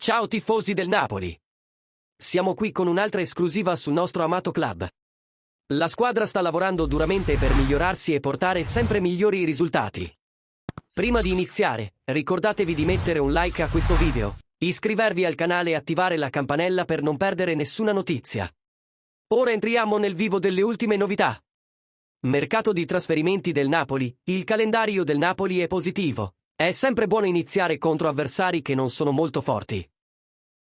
Ciao tifosi del Napoli! Siamo qui con un'altra esclusiva sul nostro amato club. La squadra sta lavorando duramente per migliorarsi e portare sempre migliori risultati. Prima di iniziare, ricordatevi di mettere un like a questo video, iscrivervi al canale e attivare la campanella per non perdere nessuna notizia. Ora entriamo nel vivo delle ultime novità. Mercato di trasferimenti del Napoli. Il calendario del Napoli è positivo. È sempre buono iniziare contro avversari che non sono molto forti.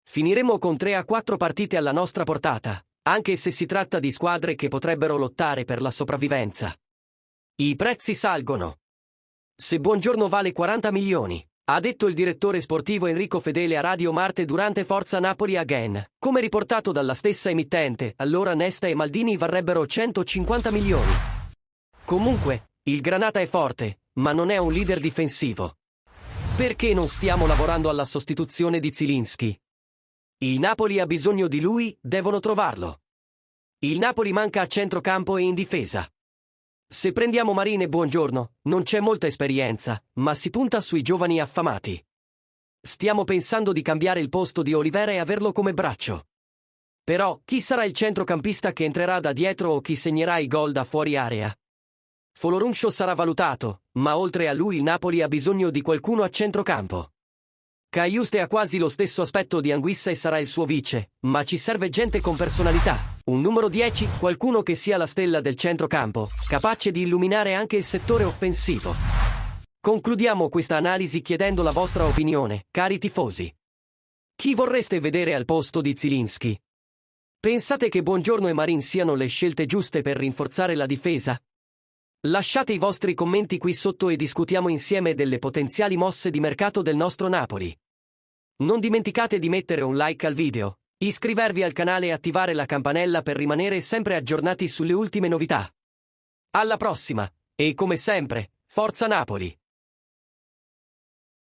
Finiremo con 3 a 4 partite alla nostra portata, anche se si tratta di squadre che potrebbero lottare per la sopravvivenza. I prezzi salgono. Se Buongiorno vale 40 milioni, ha detto il direttore sportivo Enrico Fedele a Radio Marte durante Forza Napoli Again. Come riportato dalla stessa emittente, allora Nesta e Maldini varrebbero 150 milioni. Comunque, il Granata è forte, ma non è un leader difensivo. Perché non stiamo lavorando alla sostituzione di Zielinski? Il Napoli ha bisogno di lui, devono trovarlo. Il Napoli manca a centrocampo e in difesa. Se prendiamo Marin e Buongiorno, non c'è molta esperienza, ma si punta sui giovani affamati. Stiamo pensando di cambiare il posto di Olivera e averlo come braccio. Però, chi sarà il centrocampista che entrerà da dietro o chi segnerà i gol da fuori area? Folorunsho sarà valutato, ma oltre a lui il Napoli ha bisogno di qualcuno a centrocampo. Cajuste ha quasi lo stesso aspetto di Anguissa e sarà il suo vice, ma ci serve gente con personalità. Un numero 10, qualcuno che sia la stella del centrocampo, capace di illuminare anche il settore offensivo. Concludiamo questa analisi chiedendo la vostra opinione, cari tifosi. Chi vorreste vedere al posto di Zielinski? Pensate che Buongiorno e Marin siano le scelte giuste per rinforzare la difesa? Lasciate i vostri commenti qui sotto e discutiamo insieme delle potenziali mosse di mercato del nostro Napoli. Non dimenticate di mettere un like al video, iscrivervi al canale e attivare la campanella per rimanere sempre aggiornati sulle ultime novità. Alla prossima, e come sempre, Forza Napoli!